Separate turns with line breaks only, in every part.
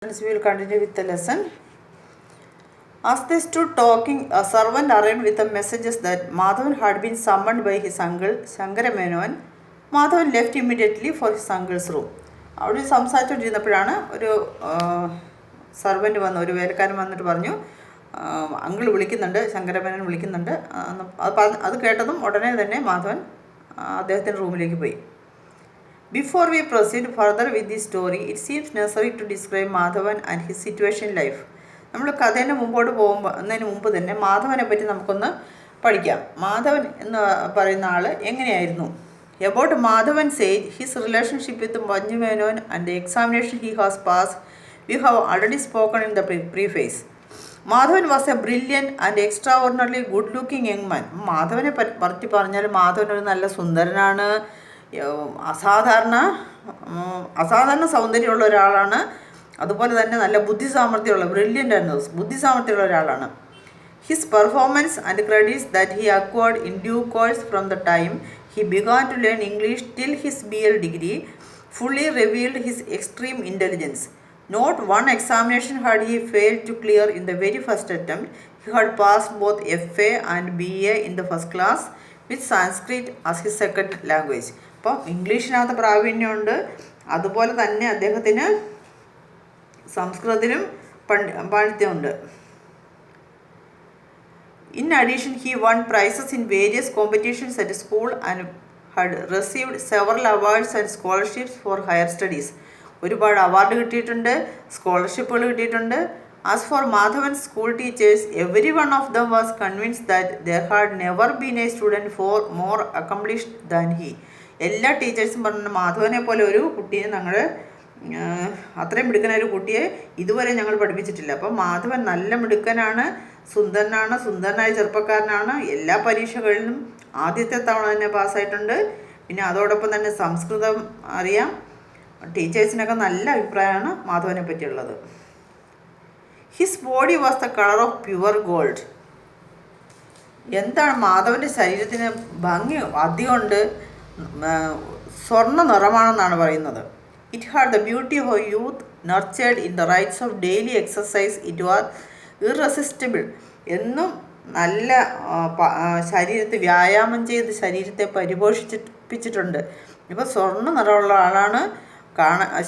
We will continue with the lesson. As they stood talking, a servant arrived with the messages that Madhavan had been summoned by his uncle Shankaramenon. Madhavan left immediately for his uncle's room. അവിടെ സംസാരിച്ചുകൊണ്ടിരുന്നപ്പോഴാണ് ഒരു servant വന്നു, ഒരു വേലക്കാരൻ വന്നിട്ട് പറഞ്ഞു, uncle വിളിക്കുന്നുണ്ട്, ശങ്കരമേനോൻ വിളിക്കുന്നുണ്ട്. അത് കേട്ടതും ഉടനെ തന്നെ മാധവൻ അദ്ദേഹത്തിൻ്റെ റൂമിലേക്ക് പോയി. Before we proceed further with this story, it seems necessary to describe Madhavan and his situation in life. നമ്മൾ കഥേൻ്റെ മുമ്പോട്ട് പോകുന്നതിന് മുമ്പ് തന്നെ മാധവനെ പറ്റി നമുക്കൊന്ന് പഠിക്കാം. മാധവൻ എന്ന് പറയുന്ന ആൾ എങ്ങനെയായിരുന്നു? About Madhavan's age, his relationship with Manju Menon and the examination he has passed, we have already spoken in the preface. Madhavan was a brilliant and extraordinarily good-looking young man. മാധവനെ പറ്റി പറഞ്ഞാൽ മാധവൻ ഒരു നല്ല സുന്ദരനാണ്, അസാധാരണ സൗന്ദര്യമുള്ള ഒരാളാണ്. അതുപോലെ തന്നെ നല്ല ബുദ്ധിസാമർഥ്യമുള്ള, ബ്രില്യൻ്റ് ആയിരുന്നു, ബുദ്ധിസാമർഥ്യമുള്ള ഒരാളാണ്. His performance and credits that he acquired in due course from the time he began to learn English till his BL degree fully revealed his extreme intelligence. Not one examination had he failed to clear in the very first attempt. He had passed both FA and BA in the first class with Sanskrit as his second language. അപ്പം ഇംഗ്ലീഷിനകത്ത് പ്രാവീണ്യമുണ്ട്, അതുപോലെ തന്നെ അദ്ദേഹത്തിന് സംസ്കൃതത്തിലും പാണ്ഡിത്യമുണ്ട്. In addition, he won prizes in various competitions at school and had received several awards and scholarships for higher studies. ഒരുപാട് award കിട്ടിയിട്ടുണ്ട്, സ്കോളർഷിപ്പുകൾ കിട്ടിയിട്ടുണ്ട്. As for Madhavan's school teachers, every one of them was convinced that there had never been a student more accomplished than he. എല്ലാ ടീച്ചേഴ്സും പറഞ്ഞു, മാധവനെ പോലെ ഒരു കുട്ടിയെ അത്രയും മിടുക്കനായ ഒരു കുട്ടിയെ ഇതുവരെ ഞങ്ങൾ പഠിപ്പിച്ചിട്ടില്ല. അപ്പം മാധവൻ നല്ല മിടുക്കനാണ്, സുന്ദരനായ ചെറുപ്പക്കാരനാണ്. എല്ലാ പരീക്ഷകളിലും ആദ്യത്തെ തവണ തന്നെ പാസ്സായിട്ടുണ്ട്. പിന്നെ അതോടൊപ്പം തന്നെ സംസ്കൃതം അറിയാം. ടീച്ചേഴ്സിനൊക്കെ നല്ല അഭിപ്രായമാണ് മാധവനെ പറ്റിയുള്ളത്. His body was the colour of pure gold. എന്താണ് മാധവൻ്റെ ശരീരത്തിന് ഭംഗി അധികമുണ്ട്, സ്വർണ്ണ നിറമാണെന്നാണ് പറയുന്നത്. It had the beauty of youth nurtured in the rites of daily exercise. It was irresistible. എന്നും നല്ല ശരീരത്തെ വ്യായാമം ചെയ്ത് ശരീരത്തെ പരിപോഷിപ്പിച്ചിട്ടുണ്ട്. ഇപ്പോൾ സ്വർണ്ണ നിറമുള്ള ആളാണ്.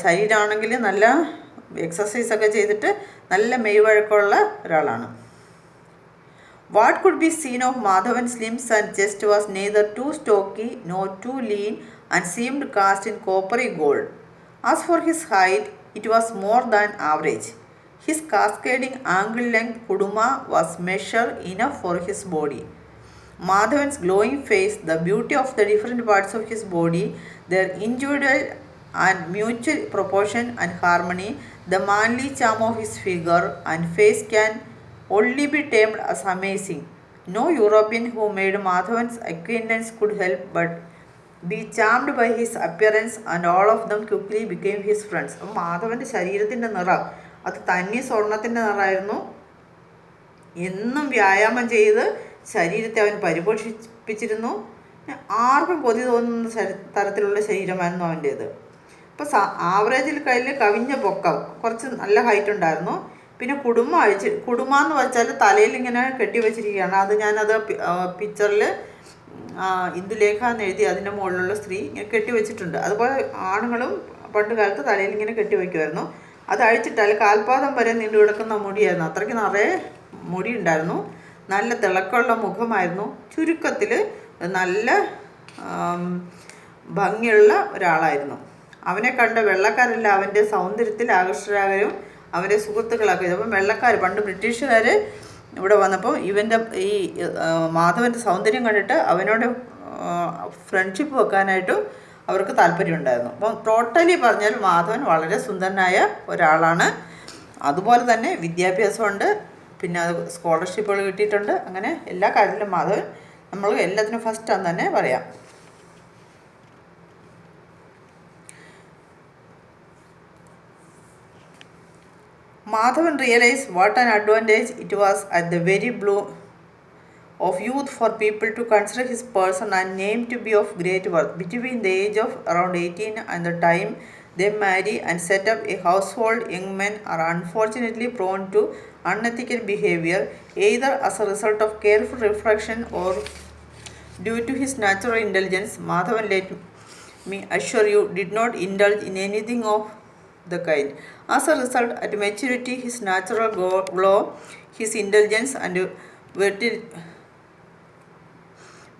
ശരീരമാണെങ്കിൽ നല്ല എക്സസൈസൊക്കെ ചെയ്തിട്ട് നല്ല മെയ്വഴക്കമുള്ള ഒരാളാണ്. What could be seen of Madhavan's limbs and chest was neither too stocky nor too lean and seemed cast in coppery gold. As for his height, it was more than average. His cascading ankle-length kuduma was measure enough for his body. Madhavan's glowing face, the beauty of the different parts of his body, their individual and mutual proportion and harmony, the manly charm of his figure and face can only be termed as amazing. No European who made Madhavan's acquaintance could help but be charmed by his appearance, and all of them quickly became his friends. അപ്പം മാധവൻ്റെ ശരീരത്തിൻ്റെ നിറം അത് തനി സ്വർണത്തിൻ്റെ നിറമായിരുന്നു. എന്നും വ്യായാമം ചെയ്ത് ശരീരത്തെ അവൻ പരിപോഷിപ്പിച്ചിരുന്നു. ആർക്കും കൊതി തോന്നുന്ന തരത്തിലുള്ള ശരീരമായിരുന്നു അവൻ്റേത്. അപ്പോൾ ആവറേജിൽ കവിഞ്ഞ പൊക്കം, കുറച്ച് നല്ല ഹൈറ്റ് ഉണ്ടായിരുന്നു. പിന്നെ കുടുമ എന്ന് വെച്ചാൽ തലയിൽ ഇങ്ങനെ കെട്ടിവെച്ചിരിക്കുകയാണ്. അത് ഞാനത് പിക്ചറിൽ ഇന്ദുലേഖ എന്ന് എഴുതി അതിൻ്റെ മുകളിലുള്ള സ്ത്രീ ഇങ്ങനെ കെട്ടിവെച്ചിട്ടുണ്ട്. അതുപോലെ ആണുങ്ങളും പണ്ട് കാലത്ത് തലയിൽ ഇങ്ങനെ കെട്ടിവെക്കുമായിരുന്നു. അത് അഴിച്ചിട്ടാൽ കാൽപാദം വരെ നീണ്ടു കിടക്കുന്ന മുടിയായിരുന്നു. അത്രയ്ക്ക് നിറയെ മുടി ഉണ്ടായിരുന്നു. നല്ല തിളക്കമുള്ള മുഖമായിരുന്നു. ചുരുക്കത്തിൽ നല്ല ഭംഗിയുള്ള ഒരാളായിരുന്നു. അവനെ കണ്ട വെള്ളക്കാരെല്ലാം അവൻ്റെ സൗന്ദര്യത്തിൽ ആകർഷകരും അവൻ്റെ സുഹൃത്തുക്കളൊക്കെ. അപ്പം വെള്ളക്കാർ, പണ്ട് ബ്രിട്ടീഷുകാർ ഇവിടെ വന്നപ്പോൾ ഇവൻ്റെ ഈ മാധവൻ്റെ സൗന്ദര്യം കണ്ടിട്ട് അവനോട് ഫ്രണ്ട്ഷിപ്പ് വെക്കാനായിട്ടും അവർക്ക് താല്പര്യമുണ്ടായിരുന്നു. അപ്പം ടോട്ടലി പറഞ്ഞാൽ മാധവൻ വളരെ സുന്ദരനായ ഒരാളാണ്. അതുപോലെ തന്നെ വിദ്യാഭ്യാസമുണ്ട്, പിന്നെ അത് സ്കോളർഷിപ്പുകൾ കിട്ടിയിട്ടുണ്ട്. അങ്ങനെ എല്ലാ കാര്യത്തിലും മാധവൻ നമ്മൾ എല്ലാത്തിനും ഫസ്റ്റാന്ന് തന്നെ പറയാം. Madhavan realized what an advantage it was at the very bloom of youth for people to consider his person and name to be of great worth. Between the age of around 18 and the time They marry and set up a household. Young men are unfortunately prone to unethical behavior, either as a result of careful reflection or due to his natural intelligence. Madhavan, let me assure you, did not indulge in anything of the kind. As a result, at maturity, his natural glow, his intelligence, and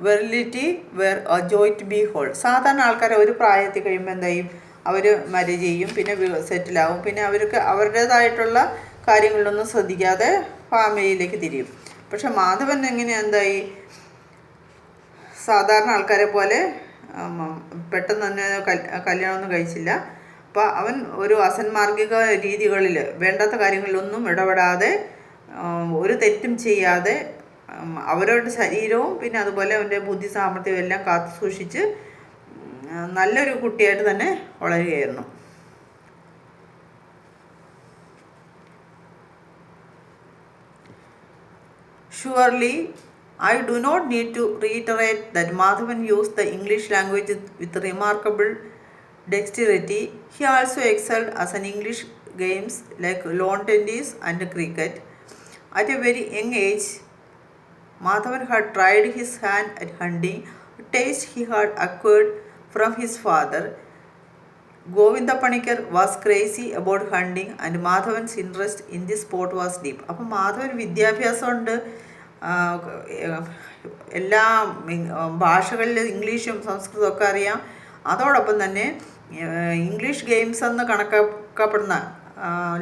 virility were a joy to behold. സാധാരണ ആൾക്കാരെ ഒരു പ്രായത്തിൽ കഴിയുമ്പോൾ എന്താ ചെയ്യും, അവർ marriage ചെയ്യും, പിന്നെ സെറ്റിലാവും, പിന്നെ അവർക്ക് അവരുടേതായിട്ടുള്ള കാര്യങ്ങളിലൊന്നും ശ്രദ്ധിക്കാതെ ഫാമിലിയിലേക്ക് തിരിയും. പക്ഷെ മാധവൻ എങ്ങനെയാണ് എന്തായി, സാധാരണ ആൾക്കാരെ പോലെ പെട്ടെന്ന് തന്നെ കല്യാണമൊന്നും കഴിച്ചില്ല. അപ്പോൾ അവൻ ഒരു അസന്മാർഗിക രീതികളിൽ വേണ്ടാത്ത കാര്യങ്ങളിലൊന്നും ഇടപെടാതെ ഒരു തെറ്റും ചെയ്യാതെ അവരുടെ ശരീരവും പിന്നെ അതുപോലെ അവൻ്റെ ബുദ്ധി സാമർഥ്യവും എല്ലാം കാത്തു സൂക്ഷിച്ച് നല്ലൊരു കുട്ടിയായിട്ട് തന്നെ വളരുകയായിരുന്നു. Surely, I do not need to reiterate that Madhavan used the English language with remarkable dexterity. He also excelled as an English games like lawn tennis and cricket. At a very young age, Madhavan had tried his hand at hunting, a taste he had acquired from his father. Govinda Panikar was crazy about hunting and Madhavan's interest in this sport was deep. അപ്പോൾ മാധവൻ വിദ്യാഭ്യാസമുണ്ട്, എല്ലാ ഭാഷകളിൽ ഇംഗ്ലീഷും സംസ്കൃതവും ഒക്കെ അറിയാം. അതോടൊപ്പം തന്നെ English games എന്ന് കണക്കാക്കപ്പെടുന്ന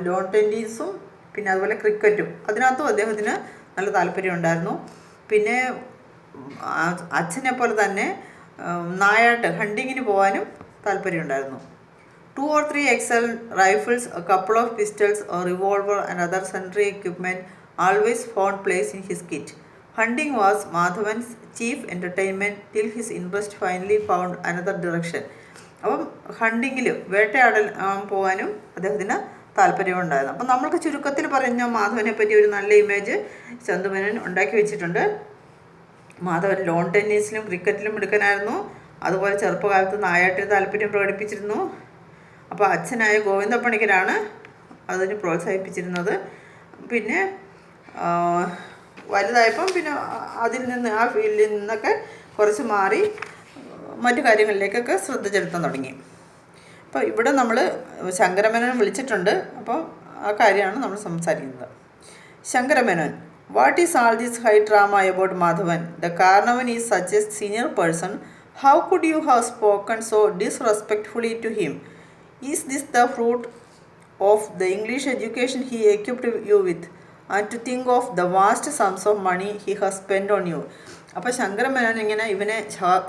ലോൺ ടെന്നീസും പിന്നെ അതുപോലെ ക്രിക്കറ്റും അതിനകത്തും അദ്ദേഹത്തിന് നല്ല താല്പര്യം ഉണ്ടായിരുന്നു. പിന്നെ അച്ഛനെ പോലെ തന്നെ നായാട്ട് ഹണ്ടിങ്ങിന് പോകാനും താല്പര്യമുണ്ടായിരുന്നു. 2 or 3 excellent rifles, a couple of pistols, a revolver and other sundry equipment always found place in his kit. Hunting was Madhavan's chief entertainment till his interest finally found another direction. അപ്പം ഹണ്ടിങ്ങിൽ വേട്ടയാടൽ പോകാനും അദ്ദേഹത്തിന് താല്പര്യമുണ്ടായിരുന്നു. അപ്പം നമ്മൾക്ക് ചുരുക്കത്തിൽ പറഞ്ഞ മാധവനെ പറ്റി ഒരു നല്ല ഇമേജ് ചന്തുമേനോൻ ഉണ്ടാക്കി വെച്ചിട്ടുണ്ട്. മാധവൻ ലോൺ ടെന്നീസിലും ക്രിക്കറ്റിലും മിടുക്കനായിരുന്നു. അതുപോലെ ചെറുപ്പകാലത്ത് നായാട്ടിന് താല്പര്യം പ്രകടിപ്പിച്ചിരുന്നു. അപ്പോൾ അച്ഛനായ ഗോവിന്ദ പണിക്കരാണ് അതിന് പ്രോത്സാഹിപ്പിച്ചിരുന്നത്. പിന്നെ വലുതായപ്പം പിന്നെ അതിൽ നിന്ന് ആ ഫീൽഡിൽ നിന്നൊക്കെ കുറച്ച് മാറി മറ്റു കാര്യങ്ങളിലേക്കൊക്കെ ശ്രദ്ധ ചെലുത്താൻ തുടങ്ങി. അപ്പോൾ ഇവിടെ നമ്മൾ ശങ്കരമേനോൻ വിളിച്ചിട്ടുണ്ട്. അപ്പോൾ ആ കാര്യമാണ് നമ്മൾ സംസാരിക്കുന്നത്. Shankara Menon, what is all this high drama about Madhavan? The karanavan is such a senior person. How could you have spoken so disrespectfully to him? Is this the fruit of the English education he equipped you with? And to think of the vast sums of money he has spend on you. അപ്പോൾ ശങ്കരമേനോൻ ഇങ്ങനെ ഇവനെ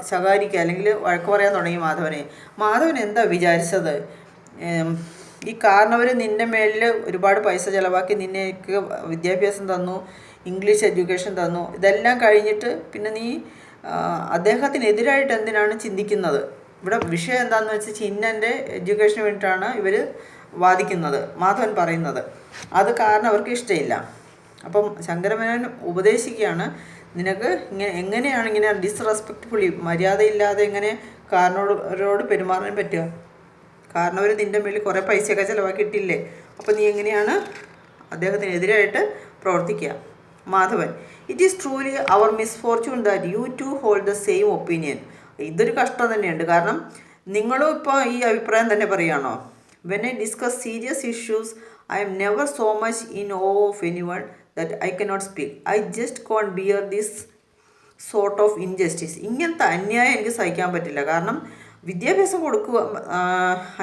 ശകാരിക്കുക അല്ലെങ്കിൽ വഴക്ക് പറയാൻ തുടങ്ങി മാധവനെ. മാധവൻ എന്താ വിചാരിച്ചത്? ഈ കാരണവർ നിൻ്റെ മേലിൽ ഒരുപാട് പൈസ ചിലവാക്കി നിന്നേക്ക് വിദ്യാഭ്യാസം തന്നു, ഇംഗ്ലീഷ് എഡ്യൂക്കേഷൻ തന്നു. ഇതെല്ലാം കഴിഞ്ഞിട്ട് പിന്നെ നീ അദ്ദേഹത്തിനെതിരായിട്ട് എന്തിനാണ് ചിന്തിക്കുന്നത്? ഇവിടെ വിഷയം എന്താണെന്ന് വെച്ചാൽ ചിന്നൻ്റെ എഡ്യൂക്കേഷന് വേണ്ടിയിട്ടാണ് ഇവർ വാദിക്കുന്നത്, മാധവൻ പറയുന്നത്. അത് കാരണം അവർക്ക് ഇഷ്ടമില്ല. അപ്പം ശങ്കരമേനോൻ ഉപദേശിക്കുകയാണ്, നിനക്ക് എങ്ങനെയാണ് ഇങ്ങനെ ഡിസ്റെസ്പെക്റ്റ്ഫുള്ളി മര്യാദയില്ലാതെ എങ്ങനെ കാരണവരോട് പെരുമാറാൻ പറ്റുക? കാരണവർ നിൻ്റെ മേലിൽ കുറേ പൈസയൊക്കെ ചിലവാക്കിയിട്ടില്ലേ? അപ്പോൾ നീ എങ്ങനെയാണ് അദ്ദേഹത്തിനെതിരായിട്ട് പ്രവർത്തിക്കുക? Madhavan, it is truly our misfortune that you too hold the same opinion. ഇതൊരു കഷ്ടം തന്നെയുണ്ട്. കാരണം നിങ്ങളും ഇപ്പോൾ ഈ അഭിപ്രായം തന്നെ പറയുകയാണോ? When I discuss serious issues I am never so much in awe of anyone that I cannot speak. I just can't bear this sort of injustice. ഇങ്ങനത്തെ അന്യായം എനിക്ക് സഹിക്കാൻ പറ്റില്ല. കാരണം വിദ്യാഭ്യാസം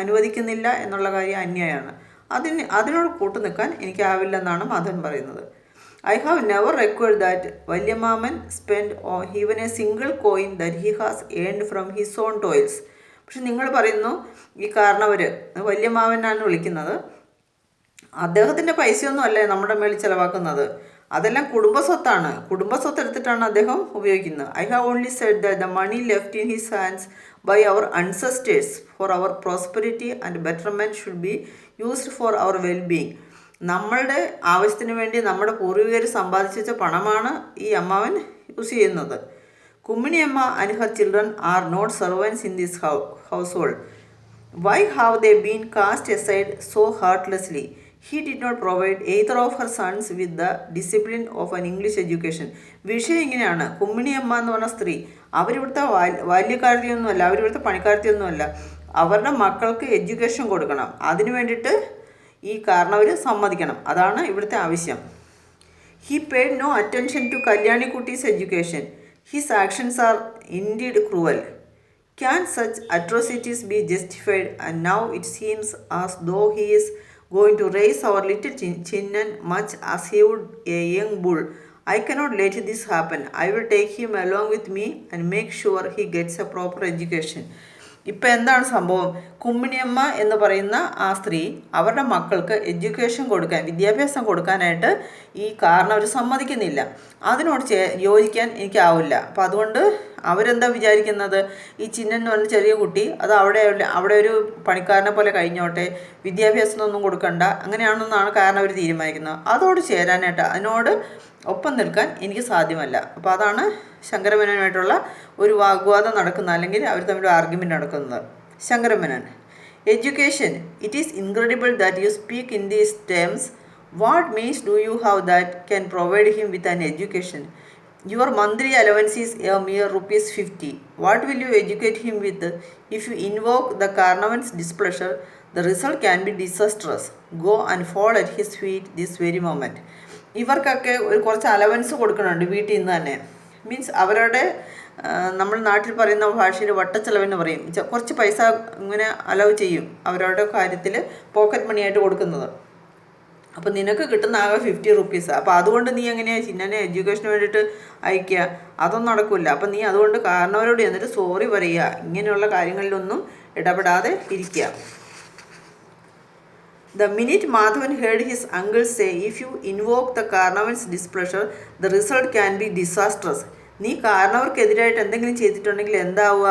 അനുവദിക്കുന്നില്ല എന്നുള്ള കാര്യം അന്യായമാണ്. അതിനോട് കൂട്ടു നിൽക്കാൻ എനിക്കാവില്ലെന്നാണ് മാധവൻ പറയുന്നത്. I have never required that വല്യമാമൻ spend even a single coin that he has earned from his own toils. പക്ഷെ നിങ്ങൾ പറയുന്നു ഈ കാരണവർ വല്യമാമനാണ് വിളിക്കുന്നത്, അദ്ദേഹത്തിൻ്റെ പൈസയൊന്നും അല്ലേ നമ്മുടെ മേളിൽ ചിലവാക്കുന്നത്, അതെല്ലാം കുടുംബസ്വത്താണ്. കുടുംബസ്വത്ത് എടുത്തിട്ടാണ് അദ്ദേഹം ഉപയോഗിക്കുന്നത്. I have only said that the money left in his hands by our ancestors for our prosperity and betterment should be used for our wellbeing. നമ്മളുടെ ആവശ്യത്തിന് വേണ്ടി നമ്മുടെ പൂർവികർ സമ്പാദിച്ചു വെച്ച പണമാണ് ഈ അമ്മാവൻ യൂസ് ചെയ്യുന്നത്. Kumminiamma and her children are not servants in this household. Why have they been cast aside so heartlessly? He did not provide either of her sons with the discipline of an English education. വിഷയം ഇങ്ങനെയാണ്. കുമ്മിണിയമ്മ എന്ന് പറഞ്ഞ സ്ത്രീ അവരിവിടുത്തെ ബാല്യക്കാരത്തിയൊന്നുമല്ല, അവരിവിടുത്തെ പണിക്കാരത്തിയൊന്നുമല്ല. അവരുടെ മക്കൾക്ക് education കൊടുക്കണം. അതിനു വേണ്ടിയിട്ട് ഈ കാരണവർ സമ്മതിക്കണം. അതാണ് ഇവിടുത്തെ ആവശ്യം. He paid no attention to Kalyanikutti's education. His actions are indeed cruel. Can such atrocities be justified? And now it seems as though he is going to raise our little Chinnan much as he would a young bull. I cannot let this happen. I will take him along with me and make sure he gets a proper education. ഇപ്പം എന്താണ് സംഭവം? കുമ്മിണിയമ്മ എന്ന് പറയുന്ന ആ സ്ത്രീ അവരുടെ മക്കൾക്ക് education കൊടുക്കാൻ, വിദ്യാഭ്യാസം കൊടുക്കാനായിട്ട് ഈ കാരണവർ സമ്മതിക്കുന്നില്ല. അതിനോട് യോജിക്കാൻ എനിക്കാവില്ല. അപ്പം അതുകൊണ്ട് അവരെന്താ വിചാരിക്കുന്നത്, ഈ ചിന്നൻ എന്ന് പറഞ്ഞ ചെറിയ കുട്ടി അത് അവിടെ ഒരു പണിക്കാരനെ പോലെ കഴിഞ്ഞോട്ടെ, വിദ്യാഭ്യാസമൊന്നും കൊടുക്കണ്ട, അങ്ങനെയാണെന്നാണ് കാരണവർ തീരുമാനിക്കുന്നത്. അതോട് ചേരാനായിട്ട്, അതിനോട് ഒപ്പം നിൽക്കാൻ എനിക്ക് സാധ്യമല്ല. അപ്പോൾ അതാണ് ശങ്കരമേനോനുമായിട്ടുള്ള ഒരു വാഗ്വാദം നടക്കുന്നത്, അല്ലെങ്കിൽ അവർ തമ്മിൽ ആർഗ്യുമെൻ്റ് നടക്കുന്നത്. Sankara Menon: education, it is incredible that you speak in these terms. What means do you have that can provide him with an education? Your monthly allowance is a mere ₹50. What will you educate him with? If you invoke the Karnavan's displeasure, the result can be disastrous. Go and fall at his feet this very moment. ഇവർക്കൊക്കെ കുറച്ച് allowance കൊടുക്കുന്നുണ്ട് വീട്ടിൽ നിന്ന് തന്നെ. Means അവരുടെ നമ്മൾ നാട്ടിൽ പറയുന്ന ഭാഷയിൽ വട്ടച്ചെലവെന്ന് പറയും. കുറച്ച് പൈസ ഇങ്ങനെ അലവ് ചെയ്യും അവരുടെ കാര്യത്തിൽ, പോക്കറ്റ് മണിയായിട്ട് കൊടുക്കുന്നത്. അപ്പോൾ നിനക്ക് കിട്ടുന്ന ആകെ ₹50. അപ്പോൾ അതുകൊണ്ട് നീ എങ്ങനെയാണ് ചിന്നനെ എഡ്യൂക്കേഷന് വേണ്ടിയിട്ട് അയക്കുക? അതൊന്നും നടക്കില്ല. അപ്പം നീ അതുകൊണ്ട് കാരണവരോട് എന്നിട്ട് സോറി പറയുക, ഇങ്ങനെയുള്ള കാര്യങ്ങളിലൊന്നും ഇടപെടാതെ ഇരിക്കുക. The minute Madhavan heard his uncle say, if you invoke the Karnavan's displeasure, the result can be disastrous. നീ കാരണവർക്കെതിരായിട്ട് എന്തെങ്കിലും ചെയ്തിട്ടുണ്ടെങ്കിൽ എന്താവുക?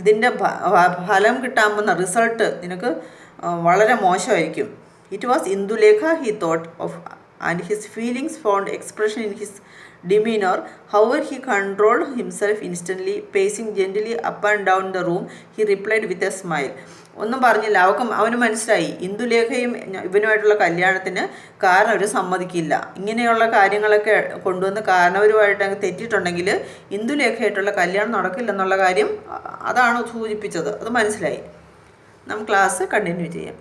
ഇതിൻ്റെ ഫലം കിട്ടാൻ പോകുന്ന റിസൾട്ട് നിനക്ക് വളരെ മോശമായിരിക്കും. It was Indulekha he thought of, and his feelings found expression in his demeanor. However, he controlled himself instantly. Pacing gently up and down the room, he replied with a smile. ഒന്നും പറഞ്ഞില്ല. അവന് മനസ്സിലായി ഇന്ദുലേഖയും ഇവനുമായിട്ടുള്ള കല്യാണത്തിന് കാരണവർ സമ്മതിക്കില്ല. ഇങ്ങനെയുള്ള കാര്യങ്ങളൊക്കെ കൊണ്ടുവന്ന് കാരണവരുമായിട്ട് അങ്ങ് തെറ്റിയിട്ടുണ്ടെങ്കിൽ ഇന്ദുലേഖയായിട്ടുള്ള കല്യാണം നടക്കില്ലെന്നുള്ള കാര്യം അതാണ് സൂചിപ്പിച്ചത്. അത് മനസ്സിലായി. നമുക്ക് ക്ലാസ് കണ്ടിന്യൂ ചെയ്യാം.